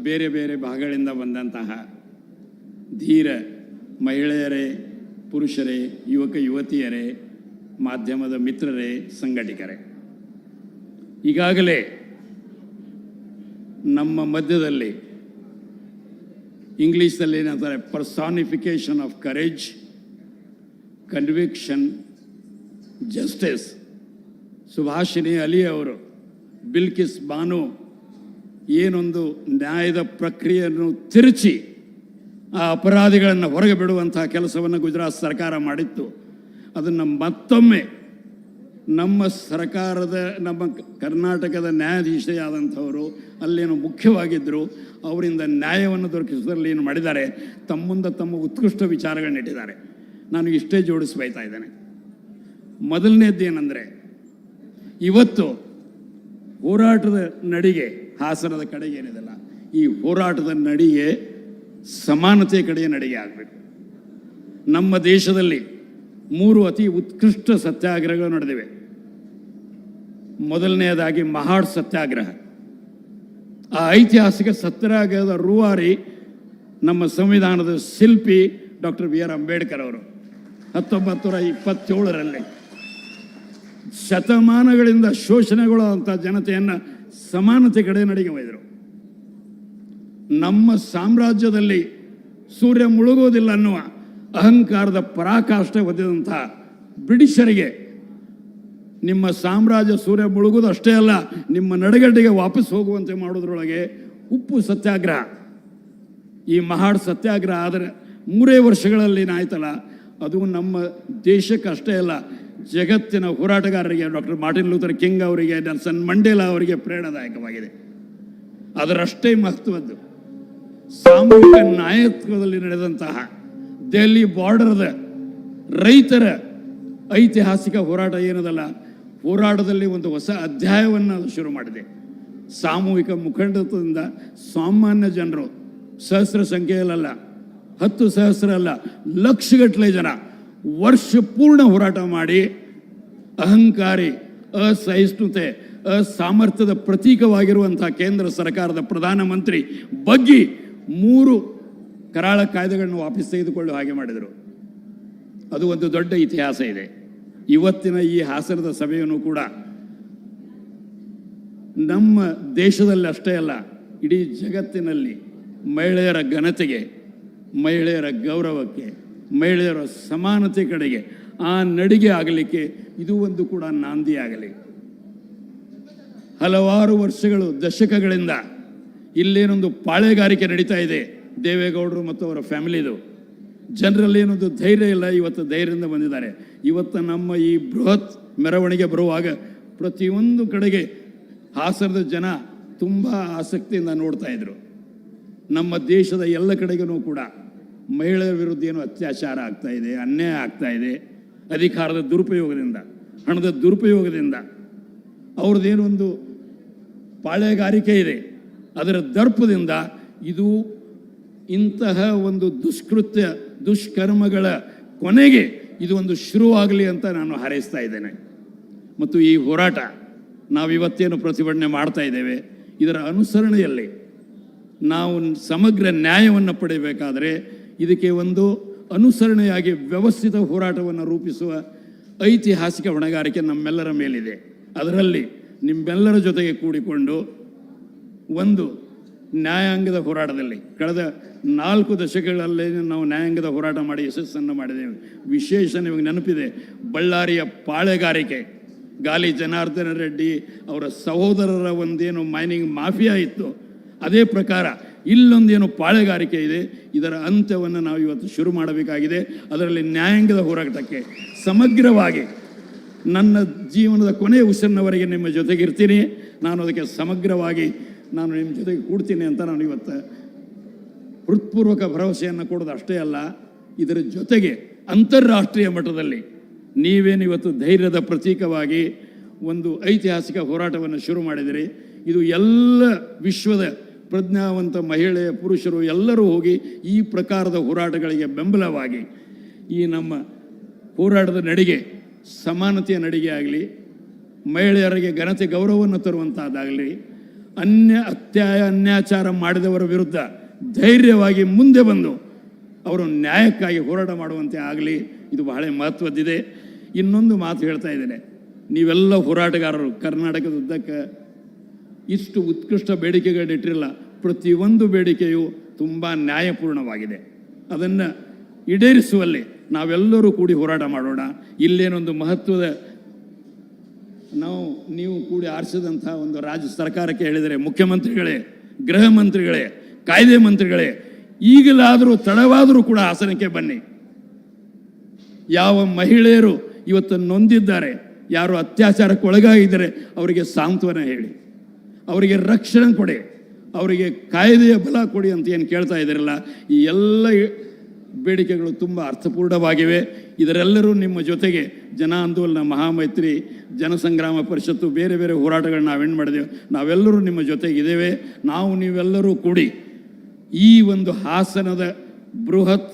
ಬೇರೆ ಬೇರೆ ಭಾಗಗಳಿಂದ ಬಂದಂತಹ ಧೀರ ಮಹಿಳೆಯರೇ, ಪುರುಷರೇ, ಯುವಕ ಯುವತಿಯರೇ, ಮಾಧ್ಯಮದ ಮಿತ್ರರೇ, ಸಂಘಟಕರೇ, ಈಗಾಗಲೇ ನಮ್ಮ ಮಧ್ಯದಲ್ಲಿ ಇಂಗ್ಲೀಷಲ್ಲಿ ಏನಂತಾರೆ, personification of courage, conviction, justice, Subhashini Ali ಅವರು, ಬಿಲ್ಕಿಸ್ ಬಾನು ಏನೊಂದು ನ್ಯಾಯದ ಪ್ರಕ್ರಿಯೆಯನ್ನು ತಿರುಚಿ ಆ ಅಪರಾಧಿಗಳನ್ನು ಹೊರಗೆ ಬಿಡುವಂತಹ ಕೆಲಸವನ್ನು ಗುಜರಾತ್ ಸರ್ಕಾರ ಮಾಡಿತ್ತು. ಅದನ್ನು ಮತ್ತೊಮ್ಮೆ ನಮ್ಮ ಸರ್ಕಾರದ, ನಮ್ಮ ಕರ್ನಾಟಕದ ನ್ಯಾಯಾಧೀಶರಾದಂಥವರು ಅಲ್ಲೇನು ಮುಖ್ಯವಾಗಿದ್ದರು, ಅವರಿಂದ ನ್ಯಾಯವನ್ನು ದೊರಕಿಸುವುದರಲ್ಲಿ ಏನು ಮಾಡಿದ್ದಾರೆ, ತಮ್ಮ ಮುಂದೆ ತಮ್ಮ ಉತ್ಕೃಷ್ಟ ವಿಚಾರಗಳನ್ನಿಟ್ಟಿದ್ದಾರೆ. ನಾನು ಇಷ್ಟೇ ಜೋಡಿಸಿ ಬಯತಾ ಇದ್ದೇನೆ. ಮೊದಲನೇದ್ದೇನೆಂದರೆ, ಇವತ್ತು ಹೋರಾಟದ ನಡಿಗೆ ಹಾಸನದ ಕಡೆಗೆ ಏನಿದೆಲ್ಲ, ಈ ಹೋರಾಟದ ನಡಿಗೆ ಸಮಾನತೆ ಕಡೆಯ ನಡಿಗೆ ಆಗಬೇಕು. ನಮ್ಮ ದೇಶದಲ್ಲಿ 3 ಅತಿ ಉತ್ಕೃಷ್ಟ ಸತ್ಯಾಗ್ರಹಗಳು ನಡೆದಿವೆ. ಮೊದಲನೆಯದಾಗಿ ಮಹಾಡ್ ಸತ್ಯಾಗ್ರಹ. ಆ ಐತಿಹಾಸಿಕ ಸತ್ಯಾಗ್ರಹದ ರೂವಾರಿ ನಮ್ಮ ಸಂವಿಧಾನದ ಶಿಲ್ಪಿ ಡಾಕ್ಟರ್ ಬಿ ಆರ್ ಅಂಬೇಡ್ಕರ್ ಅವರು 1927ರಲ್ಲಿ ಶತಮಾನಗಳಿಂದ ಶೋಷಣೆಗೊಳ್ಳುವಂಥ ಜನತೆಯನ್ನು ಸಮಾನತೆ ಕಡೆ ನಡಿಗೆ ಒಯ್ದರು. ನಮ್ಮ ಸಾಮ್ರಾಜ್ಯದಲ್ಲಿ ಸೂರ್ಯ ಮುಳುಗೋದಿಲ್ಲ ಅನ್ನುವ ಅಹಂಕಾರದ ಪರಾಕಾಷ್ಠೆ ಹೊಂದಿದಂಥ ಬ್ರಿಟಿಷರಿಗೆ ನಿಮ್ಮ ಸಾಮ್ರಾಜ್ಯ ಸೂರ್ಯ ಮುಳುಗೋದು ಅಷ್ಟೇ ಅಲ್ಲ, ನಿಮ್ಮ ನಡುಗಡ್ಡೆಗೆ ವಾಪಸ್ ಹೋಗುವಂತೆ ಮಾಡೋದ್ರೊಳಗೆ ಉಪ್ಪು ಸತ್ಯಾಗ್ರಹ, ಈ ಮಹಾಡ್ ಸತ್ಯಾಗ್ರಹ ಆದರೆ 3 ವರ್ಷಗಳಲ್ಲಿ ಏನಾಯ್ತಲ್ಲ, ಅದು ನಮ್ಮ ದೇಶಕ್ಕೆ ಅಷ್ಟೇ ಅಲ್ಲ, ಜಗತ್ತಿನ ಹೋರಾಟಗಾರರಿಗೆ, ಡಾಕ್ಟರ್ ಮಾರ್ಟಿನ್ ಲೂಥರ್ ಕಿಂಗ್ ಅವರಿಗೆ, ನೆಲ್ಸನ್ ಮಂಡೇಲಾ ಅವರಿಗೆ ಪ್ರೇರಣಾದಾಯಕವಾಗಿದೆ. ಅದರಷ್ಟೇ ಮಹತ್ವದ್ದು ಸಾಮೂಹಿಕ ನಾಯಕತ್ವದಲ್ಲಿ ನಡೆದಂತಹ ದೆಹಲಿ ಬಾರ್ಡರ್ದ ರೈತರ ಐತಿಹಾಸಿಕ ಹೋರಾಟ ಏನದಲ್ಲ, ಹೋರಾಟದಲ್ಲಿ ಒಂದು ಹೊಸ ಅಧ್ಯಾಯವನ್ನು ಶುರು ಮಾಡಿದೆ. ಸಾಮೂಹಿಕ ಮುಖಂಡತ್ವದಿಂದ ಸಾಮಾನ್ಯ ಜನರು, ಸಹಸ್ರ ಸಂಖ್ಯೆಯಲ್ಲ, 10 ಸಹಸ್ರ ಅಲ್ಲ, ಲಕ್ಷಗಟ್ಟಲೆ ಜನ ವರ್ಷ ಪೂರ್ಣ ಹೋರಾಟ ಮಾಡಿ ಅಹಂಕಾರಿ, ಅಸಹಿಷ್ಣುತೆ, ಅಸಾಮರ್ಥ್ಯದ ಪ್ರತೀಕವಾಗಿರುವಂತಹ ಕೇಂದ್ರ ಸರ್ಕಾರದ ಪ್ರಧಾನಮಂತ್ರಿ ಬಗ್ಗಿ 3 ಕರಾಳ ಕಾಯ್ದೆಗಳನ್ನು ವಾಪಸ್ ತೆಗೆದುಕೊಳ್ಳುವ ಹಾಗೆ ಮಾಡಿದರು. ಅದು ಒಂದು ದೊಡ್ಡ ಇತಿಹಾಸ ಇದೆ. ಇವತ್ತಿನ ಈ ಹಾಸನದ ಸಭೆಯನ್ನು ಕೂಡ ನಮ್ಮ ದೇಶದಲ್ಲಿ ಅಷ್ಟೇ ಅಲ್ಲ, ಇಡೀ ಜಗತ್ತಿನಲ್ಲಿ ಮಹಿಳೆಯರ ಘನತೆಗೆ, ಮಹಿಳೆಯರ ಗೌರವಕ್ಕೆ, ಮಹಿಳೆಯರ ಸಮಾನತೆ ಕಡೆಗೆ ಆ ನಡಿಗೆ ಆಗಲಿಕ್ಕೆ ಇದು ಒಂದು ಕೂಡ ನಾಂದಿ ಆಗಲಿ. ಹಲವಾರು ವರ್ಷಗಳು, ದಶಕಗಳಿಂದ ಇಲ್ಲೇನೊಂದು ಪಾಳೆಗಾರಿಕೆ ನಡೀತಾ ಇದೆ ದೇವೇಗೌಡರು ಮತ್ತು ಅವರ ಫ್ಯಾಮಿಲಿದು. ಜನರಲ್ಲಿ ಏನೊಂದು ಧೈರ್ಯ ಇಲ್ಲ, ಇವತ್ತು ಧೈರ್ಯದಿಂದ ಬಂದಿದ್ದಾರೆ. ಇವತ್ತು ನಮ್ಮ ಈ ಬೃಹತ್ ಮೆರವಣಿಗೆ ಬರುವಾಗ ಪ್ರತಿಯೊಂದು ಕಡೆಗೆ ಹಾಸನದ ಜನ ತುಂಬ ಆಸಕ್ತಿಯಿಂದ ನೋಡ್ತಾ ಇದ್ರು. ನಮ್ಮ ದೇಶದ ಎಲ್ಲ ಕಡೆಗೂ ಕೂಡ ಮಹಿಳೆಯರ ವಿರುದ್ಧ ಏನು ಅತ್ಯಾಚಾರ ಆಗ್ತಾ ಇದೆ, ಅನ್ಯಾಯ ಆಗ್ತಾ ಇದೆ, ಅಧಿಕಾರದ ದುರುಪಯೋಗದಿಂದ, ಹಣದ ದುರುಪಯೋಗದಿಂದ, ಅವ್ರದ್ದೇನೊಂದು ಪಾಳೆಗಾರಿಕೆ ಇದೆ, ಅದರ ದರ್ಪದಿಂದ ಇದು ಇಂತಹ ಒಂದು ದುಷ್ಕೃತ್ಯ, ದುಷ್ಕರ್ಮಗಳ ಕೊನೆಗೆ ಇದು ಒಂದು ಶುರುವಾಗಲಿ ಅಂತ ನಾನು ಹಾರೈಸ್ತಾ ಇದ್ದೇನೆ. ಮತ್ತು ಈ ಹೋರಾಟ ನಾವಿವತ್ತೇನು ಪ್ರತಿಭಟನೆ ಮಾಡ್ತಾ ಇದ್ದೇವೆ, ಇದರ ಅನುಸರಣೆಯಲ್ಲಿ ನಾವು ಸಮಗ್ರ ನ್ಯಾಯವನ್ನು ಪಡೆಯಬೇಕಾದರೆ ಇದಕ್ಕೆ ಒಂದು ಅನುಸರಣೆಯಾಗಿ ವ್ಯವಸ್ಥಿತ ಹೋರಾಟವನ್ನು ರೂಪಿಸುವ ಐತಿಹಾಸಿಕ ಹೊಣೆಗಾರಿಕೆ ನಮ್ಮೆಲ್ಲರ ಮೇಲಿದೆ. ಅದರಲ್ಲಿ ನಿಮ್ಮೆಲ್ಲರ ಜೊತೆಗೆ ಕೂಡಿಕೊಂಡು ಒಂದು ನ್ಯಾಯಾಂಗದ ಹೋರಾಟದಲ್ಲಿ ಕಳೆದ 4 ದಶಕಗಳಲ್ಲಿ ನಾವು ನ್ಯಾಯಾಂಗದ ಹೋರಾಟ ಮಾಡಿ ಯಶಸ್ಸನ್ನು ಮಾಡಿದ್ದೇವೆ. ವಿಶೇಷ ನಿಮಗೆ ನೆನಪಿದೆ, ಬಳ್ಳಾರಿಯ ಪಾಳೆಗಾರಿಕೆ, ಗಾಲಿ ಜನಾರ್ದನ ರೆಡ್ಡಿ ಅವರ ಸಹೋದರರ ಒಂದೇನು ಮೈನಿಂಗ್ ಮಾಫಿಯಾ ಇತ್ತು, ಅದೇ ಪ್ರಕಾರ ಇಲ್ಲೊಂದೇನು ಪಾಳೆಗಾರಿಕೆ ಇದೆ. ಇದರ ಅಂತ್ಯವನ್ನು ನಾವು ಇವತ್ತು ಶುರು ಮಾಡಬೇಕಾಗಿದೆ. ಅದರಲ್ಲಿ ನ್ಯಾಯಾಂಗದ ಹೋರಾಟಕ್ಕೆ ಸಮಗ್ರವಾಗಿ ನನ್ನ ಜೀವನದ ಕೊನೆಯ ಉಸಿರಿನವರೆಗೆ ನಿಮ್ಮ ಜೊತೆಗಿರ್ತೀನಿ. ನಾನು ಅದಕ್ಕೆ ಸಮಗ್ರವಾಗಿ ನಾನು ನಿಮ್ಮ ಜೊತೆಗೆ ಕೂಡ್ತೀನಿ ಅಂತ ನಾನು ಇವತ್ತು ಹೃತ್ಪೂರ್ವಕ ಭರವಸೆಯನ್ನು ಕೊಡೋದು ಅಷ್ಟೇ ಅಲ್ಲ, ಇದರ ಜೊತೆಗೆ ಅಂತಾರಾಷ್ಟ್ರೀಯ ಮಟ್ಟದಲ್ಲಿ ನೀವೇನು ಇವತ್ತು ಧೈರ್ಯದ ಪ್ರತೀಕವಾಗಿ ಒಂದು ಐತಿಹಾಸಿಕ ಹೋರಾಟವನ್ನು ಶುರು ಮಾಡಿದಿರಿ. ಇದು ಎಲ್ಲ ವಿಶ್ವದ ಪ್ರಜ್ಞಾವಂತ ಮಹಿಳೆ, ಪುರುಷರು ಎಲ್ಲರೂ ಹೋಗಿ ಈ ಪ್ರಕಾರದ ಹೋರಾಟಗಳಿಗೆ ಬೆಂಬಲವಾಗಿ ಈ ನಮ್ಮ ಹೋರಾಟದ ನಡಿಗೆ ಸಮಾನತೆಯ ನಡಿಗೆ ಆಗಲಿ, ಮಹಿಳೆಯರಿಗೆ ಘನತೆ ಗೌರವವನ್ನು ತರುವಂಥದ್ದಾಗಲಿ, ಅನ್ಯಾಚಾರ ಮಾಡಿದವರ ವಿರುದ್ಧ ಧೈರ್ಯವಾಗಿ ಮುಂದೆ ಬಂದು ಅವರು ನ್ಯಾಯಕ್ಕಾಗಿ ಹೋರಾಟ ಮಾಡುವಂತೆ ಆಗಲಿ. ಇದು ಬಹಳ ಮಹತ್ವದ್ದಿದೆ. ಇನ್ನೊಂದು ಮಾತು ಹೇಳ್ತಾ ಇದ್ದೇನೆ, ನೀವೆಲ್ಲ ಹೋರಾಟಗಾರರು ಕರ್ನಾಟಕದ ಉದ್ದಕ್ಕೆ ಇಷ್ಟು ಉತ್ಕೃಷ್ಟ ಬೇಡಿಕೆಗಳಿಟ್ಟಿರಲ್ಲ. ಪ್ರತಿಯೊಂದು ಬೇಡಿಕೆಯು ತುಂಬ ನ್ಯಾಯಪೂರ್ಣವಾಗಿದೆ. ಅದನ್ನು ಈಡೇರಿಸುವಲ್ಲಿ ನಾವೆಲ್ಲರೂ ಕೂಡಿ ಹೋರಾಟ ಮಾಡೋಣ. ಇಲ್ಲೇನೊಂದು ಮಹತ್ವದ ನೀವು ಕೂಡಿ ಆರಿಸಿದಂಥ ಒಂದು ರಾಜ್ಯ ಸರ್ಕಾರಕ್ಕೆ ಹೇಳಿದರೆ, ಮುಖ್ಯಮಂತ್ರಿಗಳೇ, ಗೃಹ ಮಂತ್ರಿಗಳೇ, ಕಾಯ್ದೆ ಮಂತ್ರಿಗಳೇ, ಈಗಲಾದರೂ ತಡವಾದರೂ ಕೂಡ ಹಾಸನಕ್ಕೆ ಬನ್ನಿ. ಯಾವ ಮಹಿಳೆಯರು ಇವತ್ತು ನೊಂದಿದ್ದಾರೆ, ಯಾರು ಅತ್ಯಾಚಾರಕ್ಕೆ ಒಳಗಾಗಿದ್ದಾರೆ, ಅವರಿಗೆ ಸಾಂತ್ವನ ಹೇಳಿ, ಅವರಿಗೆ ರಕ್ಷಣೆ ಕೊಡಿ, ಅವರಿಗೆ ಕಾಯ್ದೆಯ ಬಲ ಕೊಡಿ ಅಂತ ಏನು ಕೇಳ್ತಾ ಇದ್ದೀರಲ್ಲ, ಈ ಎಲ್ಲ ಬೇಡಿಕೆಗಳು ತುಂಬ ಅರ್ಥಪೂರ್ಣವಾಗಿವೆ. ಇದರೆಲ್ಲರೂ ನಿಮ್ಮ ಜೊತೆಗೆ ಜನ ಆಂದೋಲನ, ಮಹಾಮೈತ್ರಿ, ಜನಸಂಗ್ರಾಮ ಪರಿಷತ್ತು, ಬೇರೆ ಬೇರೆ ಹೋರಾಟಗಳನ್ನ ನಾವೇನು ಮಾಡಿದೆವು, ನಾವೆಲ್ಲರೂ ನಿಮ್ಮ ಜೊತೆಗಿದ್ದೇವೆ. ನೀವೆಲ್ಲರೂ ಕೂಡಿ ಈ ಒಂದು ಹಾಸನದ ಬೃಹತ್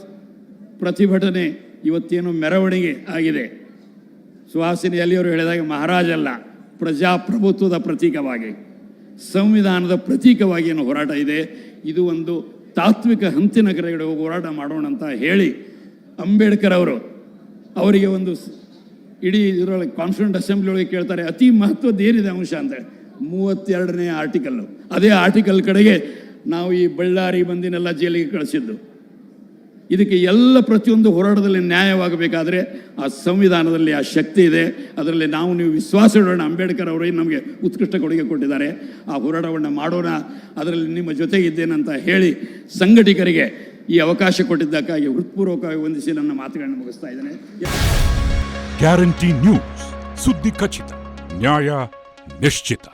ಪ್ರತಿಭಟನೆ ಇವತ್ತೇನು ಮೆರವಣಿಗೆ ಆಗಿದೆ, ಸುಹಾಸಿನಿ ಅಲಿಯವರು ಹೇಳಿದಾಗ ಮಹಾರಾಜಲ್ಲ, ಪ್ರಜಾಪ್ರಭುತ್ವದ ಪ್ರತೀಕವಾಗಿ, ಸಂವಿಧಾನದ ಪ್ರತೀಕವಾಗಿ ಏನು ಹೋರಾಟ ಇದೆ, ಇದು ಒಂದು ತಾತ್ವಿಕ ಹಂತಿನ ಕಡೆಗೆ ಹೋರಾಟ ಮಾಡೋಣ ಅಂತ ಹೇಳಿ ಅಂಬೇಡ್ಕರ್ ಅವರಿಗೆ ಒಂದು ಇಡೀ ಇದರೊಳಗೆ ಕಾನ್ಸ್ಟಿಟ್ಯೂಂಟ್ ಅಸೆಂಬ್ಲಿ ಒಳಗೆ ಕೇಳ್ತಾರೆ, ಅತಿ ಮಹತ್ವದ ಏನಿದೆ ಅಂಶ ಅಂತ 32ನೇ ಆರ್ಟಿಕಲ್ಲು. ಅದೇ ಆರ್ಟಿಕಲ್ ಕಡೆಗೆ ನಾವು ಈ ಬಳ್ಳಾರಿ ಮಂದಿನೆಲ್ಲ ಜೈಲಿಗೆ ಕಳಿಸಿದ್ದು. ಇದಕ್ಕೆ ಎಲ್ಲ ಪ್ರತಿಯೊಂದು ಹೋರಾಟದಲ್ಲಿ ನ್ಯಾಯವಾಗಬೇಕಾದ್ರೆ ಆ ಸಂವಿಧಾನದಲ್ಲಿ ಆ ಶಕ್ತಿ ಇದೆ. ಅದರಲ್ಲಿ ನೀವು ವಿಶ್ವಾಸ ಇಡೋಣ. ಅಂಬೇಡ್ಕರ್ ಅವರು ನಮಗೆ ಉತ್ಕೃಷ್ಟ ಕೊಡುಗೆ ಕೊಟ್ಟಿದ್ದಾರೆ. ಆ ಹೋರಾಟವನ್ನು ಮಾಡೋಣ. ಅದರಲ್ಲಿ ನಿಮ್ಮ ಜೊತೆಗಿದ್ದೇನಂತ ಹೇಳಿ ಸಂಘಟಕರಿಗೆ ಈ ಅವಕಾಶ ಕೊಟ್ಟಿದ್ದಕ್ಕಾಗಿ ಹೃತ್ಪೂರ್ವಕವಾಗಿ ವಂದಿಸಿ ನನ್ನ ಮಾತುಗಳನ್ನು ಮುಗಿಸ್ತಾ ಇದ್ದೇನೆ. ಗ್ಯಾರಂಟಿ ನ್ಯೂಸ್, ಸುದ್ದಿ ಖಚಿತ, ನ್ಯಾಯ ನಿಶ್ಚಿತ.